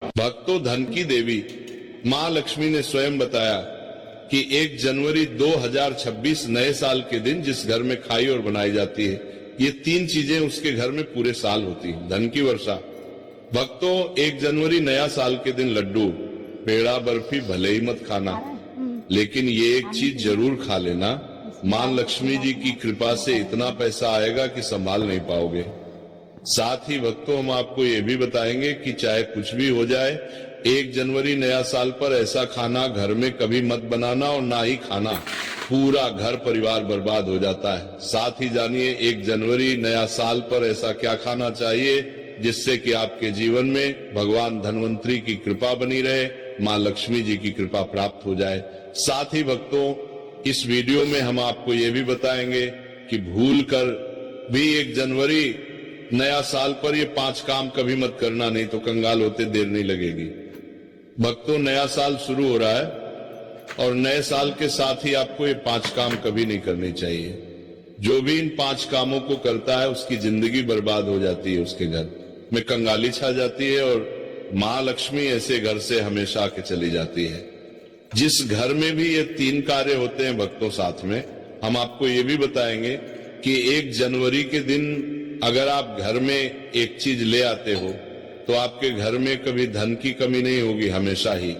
भक्तों, धन की देवी मां लक्ष्मी ने स्वयं बताया कि 1 जनवरी 2026 नए साल के दिन जिस घर में खाई और बनाई जाती है, ये 3 चीजें उसके घर में पूरे साल होती है। धन की वर्षा। भक्तों, 1 जनवरी नया साल के दिन लड्डू, पेड़ा, बर्फी भले ही मत खाना, लेकिन ये एक चीज जरूर खा लेना। मां लक्ष्मी जी की कृपा से इतना पैसा आएगा कि संभाल नहीं पाओगे। साथ ही भक्तों, हम आपको ये भी बताएंगे कि चाहे कुछ भी हो जाए, 1 जनवरी नया साल पर ऐसा खाना घर में कभी मत बनाना और ना ही खाना, पूरा घर परिवार बर्बाद हो जाता है। साथ ही जानिए 1 जनवरी नया साल पर ऐसा क्या खाना चाहिए जिससे कि आपके जीवन में भगवान धन्वंतरी की कृपा बनी रहे, मां लक्ष्मी जी की कृपा प्राप्त हो जाए। साथ ही भक्तों, इस वीडियो में हम आपको ये भी बताएंगे कि भूल कर भी 1 जनवरी नया साल पर ये 5 काम कभी मत करना, नहीं तो कंगाल होते देर नहीं लगेगी। भक्तों, नया साल शुरू हो रहा है और नए साल के साथ ही आपको ये 5 काम कभी नहीं करने चाहिए। जो भी इन 5 कामों को करता है उसकी जिंदगी बर्बाद हो जाती है, उसके घर में कंगाली छा जाती है और मां लक्ष्मी ऐसे घर से हमेशा आके चली जाती है। जिस घर में भी ये 3 कार्य होते हैं भक्तों, साथ में हम आपको ये भी बताएंगे कि 1 जनवरी के दिन अगर आप घर में एक चीज ले आते हो तो आपके घर में कभी धन की कमी नहीं होगी, हमेशा ही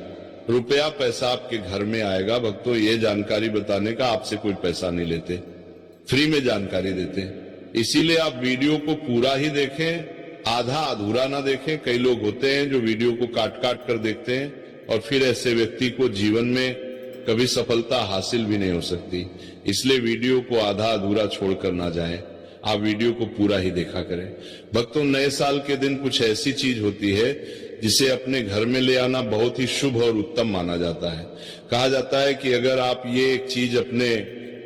रुपया पैसा आपके घर में आएगा। भक्तों, ये जानकारी बताने का आपसे कोई पैसा नहीं लेते, फ्री में जानकारी देते हैं। इसीलिए आप वीडियो को पूरा ही देखें, आधा अधूरा ना देखें। कई लोग होते हैं जो वीडियो को काट काट कर देखते हैं और फिर ऐसे व्यक्ति को जीवन में कभी सफलता हासिल भी नहीं हो सकती। इसलिए वीडियो को आधा अधूरा छोड़कर ना जाएं, आप वीडियो को पूरा ही देखा करें। भक्तों, नए साल के दिन कुछ ऐसी चीज होती है जिसे अपने घर में ले आना बहुत ही शुभ और उत्तम माना जाता है। कहा जाता है कि अगर आप ये एक चीज अपने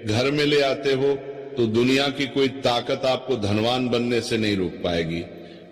घर में ले आते हो तो दुनिया की कोई ताकत आपको धनवान बनने से नहीं रोक पाएगी।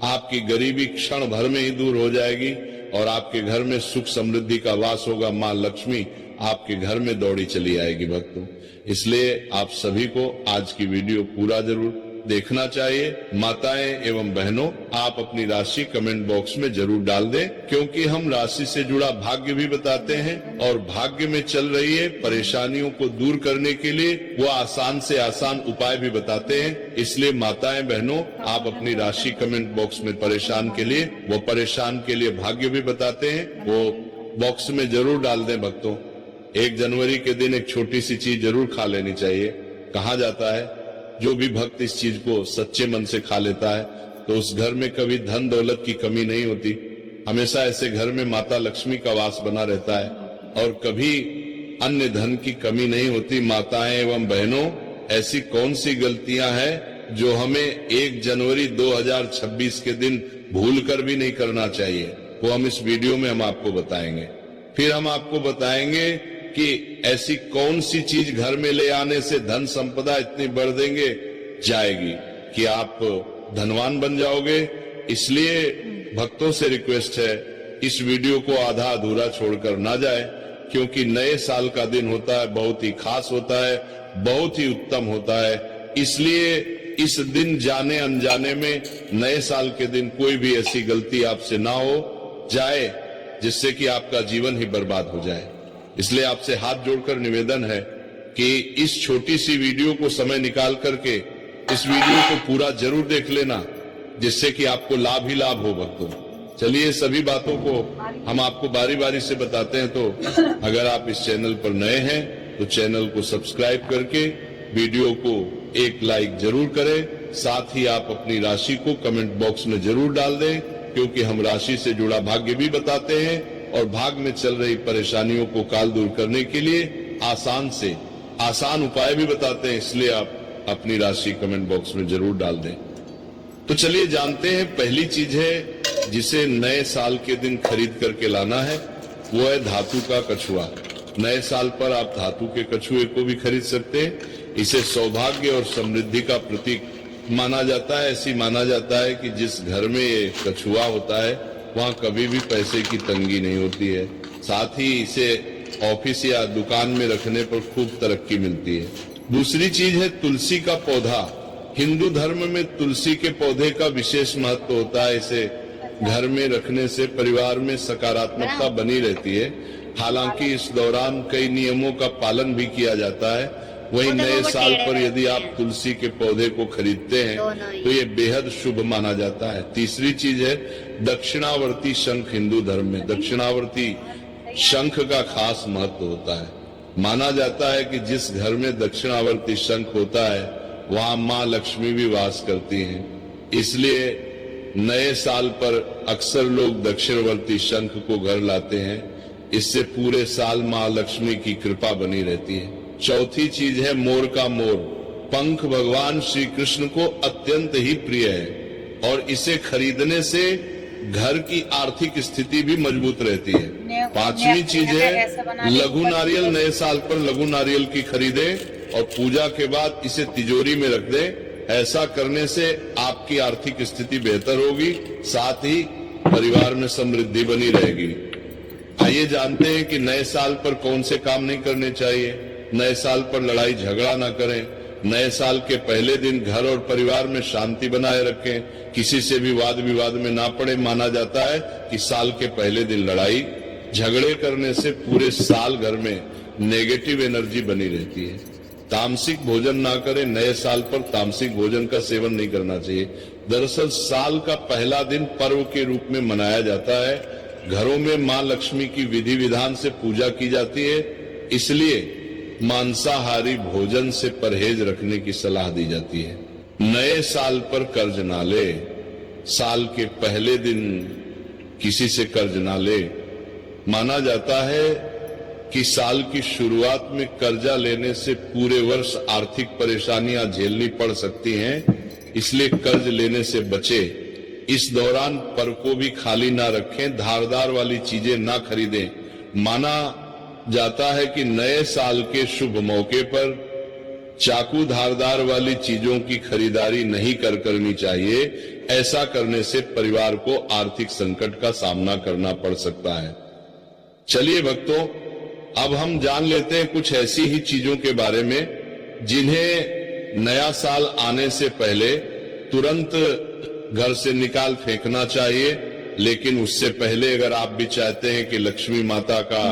आपकी गरीबी क्षण भर में ही दूर हो जाएगी और आपके घर में सुख समृद्धि का वास होगा। मां लक्ष्मी आपके घर में दौड़ी चली आएगी। भक्तों, इसलिए आप सभी को आज की वीडियो पूरा जरूर देखना चाहिए। माताएं एवं बहनों, आप अपनी राशि कमेंट बॉक्स में जरूर डाल दें, क्योंकि हम राशि से जुड़ा भाग्य भी बताते हैं और भाग्य में चल रही है परेशानियों को दूर करने के लिए वो आसान से आसान उपाय भी बताते हैं। इसलिए माताएं बहनों, आप अपनी राशि कमेंट बॉक्स में परेशान के लिए भाग्य भी बताते हैं, वो बॉक्स में जरूर डाल दें। भक्तों, 1 जनवरी के दिन एक छोटी सी चीज जरूर खा लेनी चाहिए। कहा जाता है जो भी भक्त इस चीज को सच्चे मन से खा लेता है तो उस घर में कभी धन दौलत की कमी नहीं होती। हमेशा ऐसे घर में माता लक्ष्मी का वास बना रहता है और कभी अन्य धन की कमी नहीं होती। माताएं एवं बहनों, ऐसी कौन सी गलतियां हैं जो हमें 1 जनवरी 2026 के दिन भूल कर भी नहीं करना चाहिए, वो हम इस वीडियो में हम आपको बताएंगे। फिर हम आपको बताएंगे कि ऐसी कौन सी चीज घर में ले आने से धन संपदा इतनी बढ़ देंगे जाएगी कि आप धनवान बन जाओगे। इसलिए भक्तों से रिक्वेस्ट है, इस वीडियो को आधा अधूरा छोड़कर ना जाए, क्योंकि नए साल का दिन होता है, बहुत ही खास होता है, बहुत ही उत्तम होता है। इसलिए इस दिन जाने अनजाने में नए साल के दिन कोई भी ऐसी गलती आपसे ना हो जाए जिससे कि आपका जीवन ही बर्बाद हो जाए। इसलिए आपसे हाथ जोड़कर निवेदन है कि इस छोटी सी वीडियो को समय निकाल करके इस वीडियो को पूरा जरूर देख लेना, जिससे कि आपको लाभ ही लाभ हो। भक्तों, चलिए सभी बातों को हम आपको बारी बारी से बताते हैं। तो अगर आप इस चैनल पर नए हैं तो चैनल को सब्सक्राइब करके वीडियो को एक लाइक जरूर करें। साथ ही आप अपनी राशि को कमेंट बॉक्स में जरूर डाल दें, क्योंकि हम राशि से जुड़ा भाग्य भी बताते हैं और भाग में चल रही परेशानियों को काल दूर करने के लिए आसान से आसान उपाय भी बताते हैं। इसलिए आप अपनी राशि कमेंट बॉक्स में जरूर डाल दें। तो चलिए जानते हैं, पहली चीज है जिसे नए साल के दिन खरीद करके लाना है, वो है धातु का कछुआ। नए साल पर आप धातु के कछुए को भी खरीद सकते हैं। इसे सौभाग्य और समृद्धि का प्रतीक माना जाता है। ऐसी माना जाता है कि जिस घर में ये कछुआ होता है वहाँ कभी भी पैसे की तंगी नहीं होती है। साथ ही इसे ऑफिस या दुकान में रखने पर खूब तरक्की मिलती है। दूसरी चीज है तुलसी का पौधा। हिंदू धर्म में तुलसी के पौधे का विशेष महत्व होता है। इसे घर में रखने से परिवार में सकारात्मकता बनी रहती है। हालांकि इस दौरान कई नियमों का पालन भी किया जाता है। वहीं नए साल पर यदि आप तुलसी के पौधे को खरीदते हैं तो ये बेहद शुभ माना जाता है। तीसरी चीज है दक्षिणावर्ती शंख। हिंदू धर्म में दक्षिणावर्ती शंख का खास महत्व होता है। माना जाता है कि जिस घर में दक्षिणावर्ती शंख होता है वहां मां लक्ष्मी भी वास करती हैं। इसलिए नए साल पर अक्सर लोग दक्षिणवर्ती शंख को घर लाते हैं। इससे पूरे साल मां लक्ष्मी की कृपा बनी रहती है। चौथी चीज है मोर का मोर। पंख भगवान श्री कृष्ण को अत्यंत ही प्रिय है और इसे खरीदने से घर की आर्थिक स्थिति भी मजबूत रहती है। पांचवी चीज है लघु नारियल। नए साल पर लघु नारियल की खरीदे और पूजा के बाद इसे तिजोरी में रख दे। ऐसा करने से आपकी आर्थिक स्थिति बेहतर होगी, साथ ही परिवार में समृद्धि बनी रहेगी। आइए जानते हैं कि नए साल पर कौन से काम नहीं करने चाहिए। नए साल पर लड़ाई झगड़ा ना करें। नए साल के पहले दिन घर और परिवार में शांति बनाए रखें। किसी से भी वाद विवाद में ना पड़े। माना जाता है कि साल के पहले दिन लड़ाई झगड़े करने से पूरे साल घर में नेगेटिव एनर्जी बनी रहती है। तामसिक भोजन ना करें। नए साल पर तामसिक भोजन का सेवन नहीं करना चाहिए। दरअसल साल का पहला दिन पर्व के रूप में मनाया जाता है। घरों में मां लक्ष्मी की विधि विधान से पूजा की जाती है, इसलिए मांसाहारी भोजन से परहेज रखने की सलाह दी जाती है। नए साल पर कर्ज ना ले। साल के पहले दिन किसी से कर्ज ना ले। माना जाता है कि साल की शुरुआत में कर्जा लेने से पूरे वर्ष आर्थिक परेशानियां झेलनी पड़ सकती हैं, इसलिए कर्ज लेने से बचे। इस दौरान पर को भी खाली ना रखें। धारदार वाली चीजें ना खरीदें। माना जाता है कि नए साल के शुभ मौके पर चाकू धारदार वाली चीजों की खरीदारी नहीं करनी चाहिए। ऐसा करने से परिवार को आर्थिक संकट का सामना करना पड़ सकता है। चलिए भक्तों, अब हम जान लेते हैं कुछ ऐसी ही चीजों के बारे में जिन्हें नया साल आने से पहले तुरंत घर से निकाल फेंकना चाहिए। लेकिन उससे पहले अगर आप भी चाहते हैं कि लक्ष्मी माता का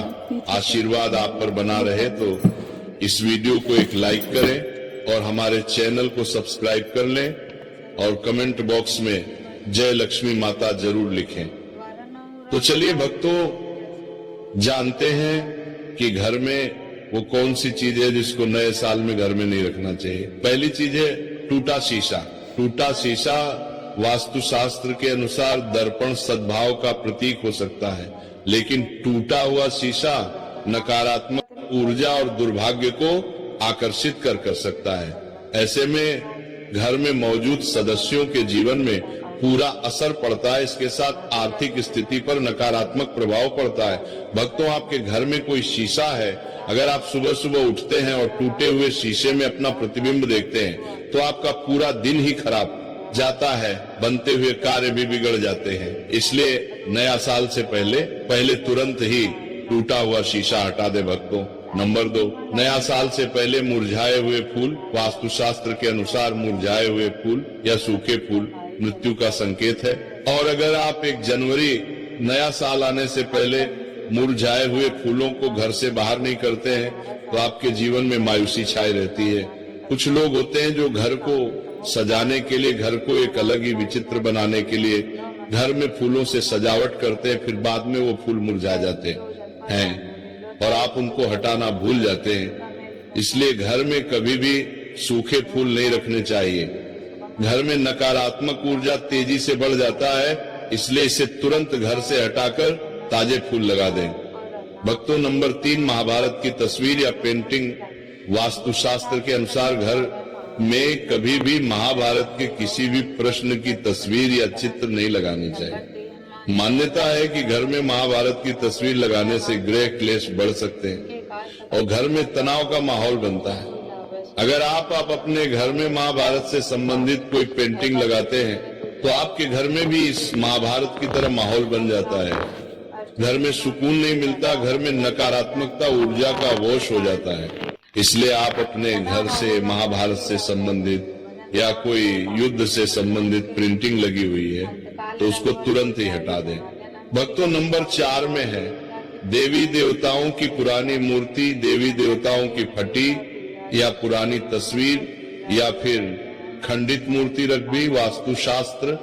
आशीर्वाद आप पर बना रहे तो इस वीडियो को एक लाइक करें और हमारे चैनल को सब्सक्राइब कर लें और कमेंट बॉक्स में जय लक्ष्मी माता जरूर लिखें। तो चलिए भक्तों, जानते हैं कि घर में वो कौन सी चीज है जिसको नए साल में घर में नहीं रखना चाहिए। पहली चीज है टूटा शीशा। टूटा शीशा वास्तुशास्त्र के अनुसार दर्पण सद्भाव का प्रतीक हो सकता है, लेकिन टूटा हुआ शीशा नकारात्मक ऊर्जा और दुर्भाग्य को आकर्षित कर सकता है। ऐसे में घर में मौजूद सदस्यों के जीवन में पूरा असर पड़ता है। इसके साथ आर्थिक स्थिति पर नकारात्मक प्रभाव पड़ता है। भक्तों, आपके घर में कोई शीशा है, अगर आप सुबह सुबह उठते हैं और टूटे हुए शीशे में अपना प्रतिबिंब देखते हैं तो आपका पूरा दिन ही खराब जाता है। बनते हुए कार्य भी बिगड़ जाते हैं। इसलिए नया साल से पहले तुरंत ही टूटा हुआ शीशा हटा दे भक्तों। नंबर 2, नया साल से पहले मुरझाए हुए फूल। वास्तुशास्त्र के अनुसार मुरझाए हुए फूल या सूखे फूल मृत्यु का संकेत है। और अगर आप 1 जनवरी नया साल आने से पहले मुरझाए हुए फूलों को घर से बाहर नहीं करते हैं तो आपके जीवन में मायूसी छाई रहती है। कुछ लोग होते हैं जो घर को सजाने के लिए, घर को एक अलग ही विचित्र बनाने के लिए घर में फूलों से सजावट करते हैं, फिर बाद में वो फूल मुरझा जाते हैं और आप उनको हटाना भूल जाते हैं। इसलिए घर में कभी भी सूखे फूल नहीं रखने चाहिए। घर में नकारात्मक ऊर्जा तेजी से बढ़ जाता है, इसलिए इसे तुरंत घर से हटाकर ताजे फूल लगा दें। भक्तों, नंबर 3, महाभारत की तस्वीर या पेंटिंग। वास्तुशास्त्र के अनुसार घर में कभी भी महाभारत के किसी भी प्रश्न की तस्वीर या चित्र नहीं लगानी चाहिए। मान्यता है कि घर में महाभारत की तस्वीर लगाने से गृह क्लेश बढ़ सकते हैं और घर में तनाव का माहौल बनता है। अगर आप अपने घर में महाभारत से संबंधित कोई पेंटिंग लगाते हैं तो आपके घर में भी इस महाभारत की तरह माहौल बन जाता है। घर में सुकून नहीं मिलता, घर में नकारात्मकता ऊर्जा का वश हो जाता है। इसलिए आप अपने घर से महाभारत से संबंधित या कोई युद्ध से संबंधित प्रिंटिंग लगी हुई है तो उसको तुरंत ही हटा दें। भक्तों, नंबर 4 में है देवी देवताओं की पुरानी मूर्ति, देवी देवताओं की फटी या पुरानी तस्वीर या फिर खंडित मूर्ति रख भी वास्तुशास्त्र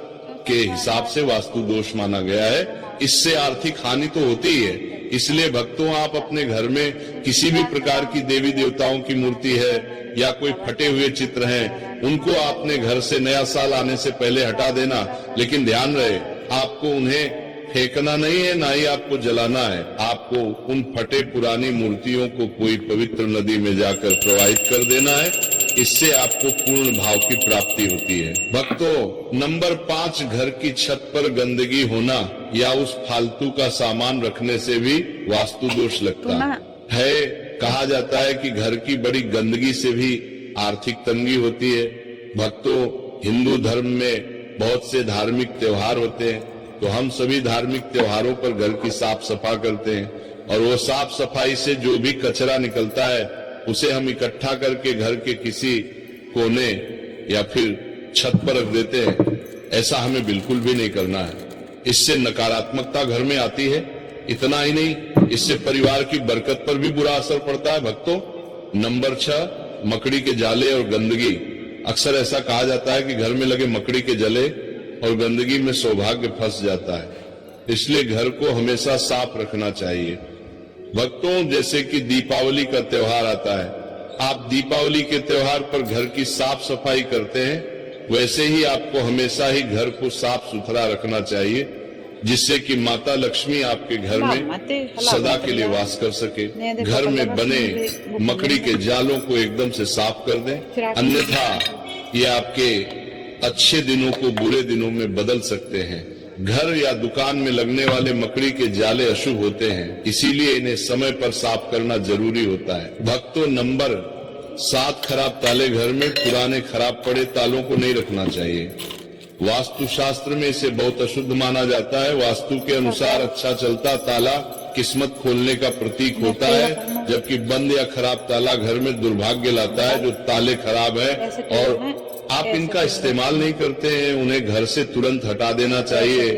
के हिसाब से वास्तु दोष माना गया है। इससे आर्थिक हानि तो होती ही है। इसलिए भक्तों, आप अपने घर में किसी भी प्रकार की देवी देवताओं की मूर्ति है या कोई फटे हुए चित्र हैं, उनको आपने घर से नया साल आने से पहले हटा देना। लेकिन ध्यान रहे, आपको उन्हें फेंकना नहीं है, ना ही आपको जलाना है। आपको उन फटे पुरानी मूर्तियों को कोई पवित्र नदी में जाकर प्रवाहित कर देना है। इससे आपको पूर्ण भाव की प्राप्ति होती है। भक्तों, नंबर 5, घर की छत पर गंदगी होना या उस फालतू का सामान रखने से भी वास्तु दोष लगता है। कहा जाता है कि घर की बड़ी गंदगी से भी आर्थिक तंगी होती है। भक्तों, हिंदू धर्म में बहुत से धार्मिक त्योहार होते हैं, तो हम सभी धार्मिक त्योहारों पर घर की साफ सफाई करते हैं और वो साफ सफाई से जो भी कचरा निकलता है उसे हम इकट्ठा करके घर के किसी कोने या फिर छत पर रख देते हैं। ऐसा हमें बिल्कुल भी नहीं करना है। इससे नकारात्मकता घर में आती है। इतना ही नहीं, इससे परिवार की बरकत पर भी बुरा असर पड़ता है। भक्तों, नंबर 6, मकड़ी के जाले और गंदगी। अक्सर ऐसा कहा जाता है कि घर में लगे मकड़ी के जले और गंदगी में सौभाग्य फंस जाता है। इसलिए घर को हमेशा साफ रखना चाहिए। भक्तों, जैसे कि दीपावली का त्योहार आता है, आप दीपावली के त्योहार पर घर की साफ सफाई करते हैं, वैसे ही आपको हमेशा ही घर को साफ सुथरा रखना चाहिए, जिससे कि माता लक्ष्मी आपके घर में सदा के लिए वास कर सके। घर में बने मकड़ी के जालों को एकदम से साफ कर दें, अन्यथा ये आपके अच्छे दिनों को बुरे दिनों में बदल सकते हैं। घर या दुकान में लगने वाले मकड़ी के जाले अशुभ होते हैं, इसीलिए इन्हें समय पर साफ करना जरूरी होता है। भक्तों, नंबर 7, खराब ताले। घर में पुराने खराब पड़े तालों को नहीं रखना चाहिए। वास्तुशास्त्र में इसे बहुत अशुद्ध माना जाता है। वास्तु के अनुसार अच्छा चलता ताला किस्मत खोलने का प्रतीक होता है, जबकि बंद या खराब ताला घर में दुर्भाग्य लाता है। जो ताले खराब है और आप इनका इस्तेमाल नहीं करते हैं, उन्हें घर से तुरंत हटा देना चाहिए।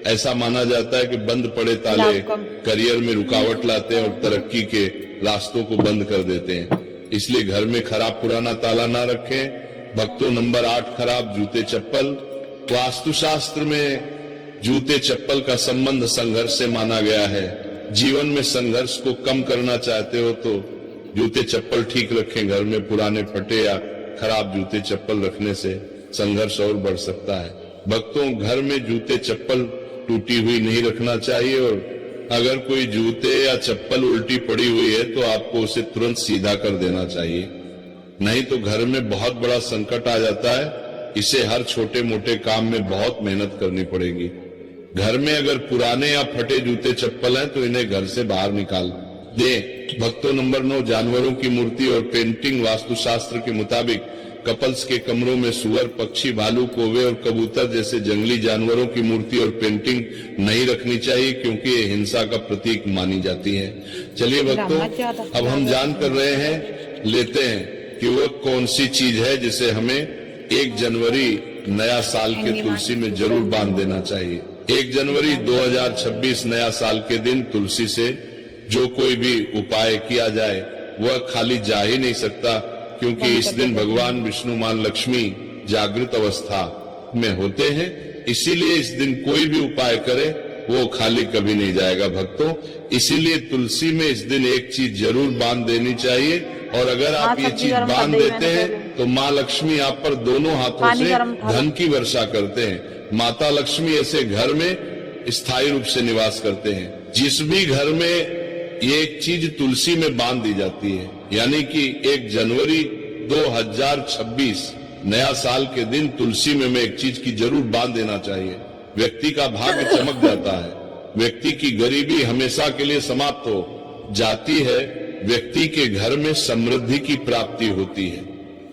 ऐसा माना जाता है कि बंद पड़े ताले करियर में रुकावट लाते हैं और तरक्की के रास्तों को बंद कर देते हैं। इसलिए घर में खराब पुराना ताला ना रखें। भक्तों, नंबर 8, खराब जूते चप्पल। वास्तुशास्त्र में जूते चप्पल का संबंध संघर्ष से माना गया है। जीवन में संघर्ष को कम करना चाहते हो तो जूते चप्पल ठीक रखें। घर में पुराने फटे या खराब जूते चप्पल रखने से संघर्ष और बढ़ सकता है। भक्तों, घर में जूते चप्पल टूटी हुई नहीं रखना चाहिए और अगर कोई जूते या चप्पल उल्टी पड़ी हुई है तो आपको उसे तुरंत सीधा कर देना चाहिए, नहीं तो घर में बहुत बड़ा संकट आ जाता है। इसे हर छोटे मोटे काम में बहुत मेहनत करनी पड़ेगी। घर में अगर पुराने या फटे जूते चप्पल हैं तो इन्हें घर से बाहर निकाल दें। भक्तों, नंबर 9, जानवरों की मूर्ति और पेंटिंग। वास्तुशास्त्र के मुताबिक कपल्स के कमरों में सुअर, पक्षी, भालू, कौवे और कबूतर जैसे जंगली जानवरों की मूर्ति और पेंटिंग नहीं रखनी चाहिए, क्योंकि ये हिंसा का प्रतीक मानी जाती है। चलिए भक्तों, अब हम जान कर रहे हैं, लेते हैं कि वह कौन सी चीज है जिसे हमें 1 जनवरी नया साल के तुलसी में जरूर बांध देना चाहिए। 1 जनवरी 2026 नया साल के दिन तुलसी से जो कोई भी उपाय किया जाए वह खाली जा ही नहीं सकता, क्योंकि इस दिन भगवान विष्णु मां लक्ष्मी जागृत अवस्था में होते हैं। इसीलिए इस दिन कोई भी उपाय करे वो खाली कभी नहीं जाएगा। भक्तों, इसीलिए तुलसी में इस दिन एक चीज जरूर बांध देनी चाहिए, और अगर आप ये चीज बांध देते हैं तो माँ लक्ष्मी आप पर दोनों हाथों से धन की वर्षा करते हैं। माता लक्ष्मी ऐसे घर में स्थायी रूप से निवास करते हैं। जिस भी घर में ये एक चीज तुलसी में बांध दी जाती है, यानी कि 1 जनवरी 2026 नया साल के दिन तुलसी में एक चीज की जरूर बांध देना चाहिए। व्यक्ति का भाग्य चमक जाता है, व्यक्ति की गरीबी हमेशा के लिए समाप्त हो जाती है, व्यक्ति के घर में समृद्धि की प्राप्ति होती है।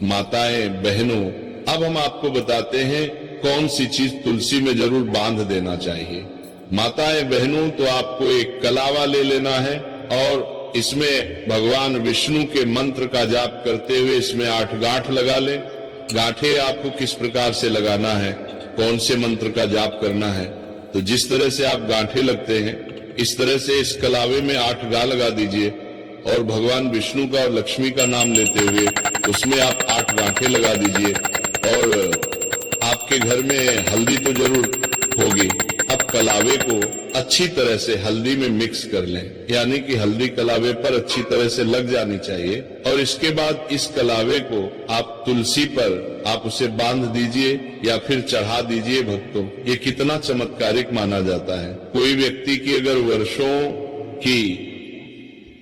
माताएं, बहनों, अब हम आपको बताते हैं कौन सी चीज तुलसी में जरूर बांध देना चाहिए। माताएं, बहनों, तो आपको एक कलावा ले लेना है और इसमें भगवान विष्णु के मंत्र का जाप करते हुए इसमें 8 गांठ लगा ले। गांठे आपको किस प्रकार से लगाना है, कौन से मंत्र का जाप करना है। तो जिस तरह से आप गांठे लगते हैं, इस तरह से इस कलावे में 8 गा लगा दीजिए और भगवान विष्णु का और लक्ष्मी का नाम लेते हुए उसमें आप 8 गांठे लगा दीजिए। और आपके घर में हल्दी तो जरूर होगी। अब कलावे को अच्छी तरह से हल्दी में मिक्स कर लें, यानी कि हल्दी कलावे पर अच्छी तरह से लग जानी चाहिए। और इसके बाद इस कलावे को आप तुलसी पर आप उसे बांध दीजिए या फिर चढ़ा दीजिए। भक्तों, ये कितना चमत्कारिक माना जाता है। कोई व्यक्ति की अगर वर्षों की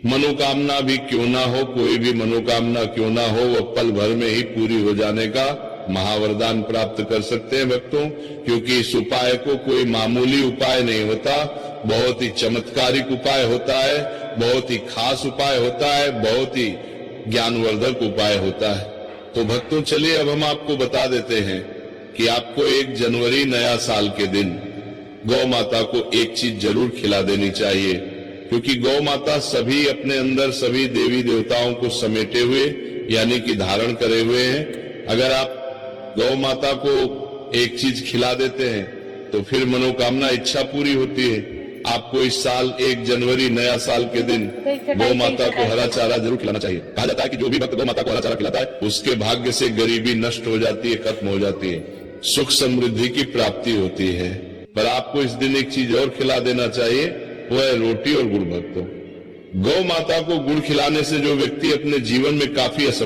मनोकामना भी क्यों ना हो, कोई भी मनोकामना क्यों ना हो, वह पल भर में ही पूरी हो जाने का महावरदान प्राप्त कर सकते हैं भक्तों। क्योंकि इस उपाय को कोई मामूली उपाय नहीं होता, बहुत ही चमत्कारिक उपाय होता है, बहुत ही खास उपाय होता है, बहुत ही ज्ञानवर्धक उपाय होता है। तो भक्तों, चलिए अब हम आपको बता देते हैं कि आपको 1 जनवरी नया साल के दिन गौ माता को एक चीज जरूर खिला देनी चाहिए। क्योंकि गौ माता सभी अपने अंदर सभी देवी देवताओं को समेटे हुए यानी कि धारण करे हुए हैं। अगर आप गौ माता को एक चीज खिला देते हैं तो फिर मनोकामना इच्छा पूरी होती है। आपको इस साल 1 जनवरी नया साल के दिन गौ माता को हरा चारा जरूर खिलाना चाहिए। कहा जाता है कि जो भी भक्त गौ माता को हरा चारा खिलाता है उसके भाग्य से गरीबी नष्ट हो जाती है, खत्म हो जाती है, सुख समृद्धि की प्राप्ति होती है। पर आपको इस दिन एक चीज और खिला देना चाहिए, वो है रोटी और गुड़। भक्तों, गौ माता को गुड़ खिलाने से जो व्यक्ति अपने जीवन में काफी असफल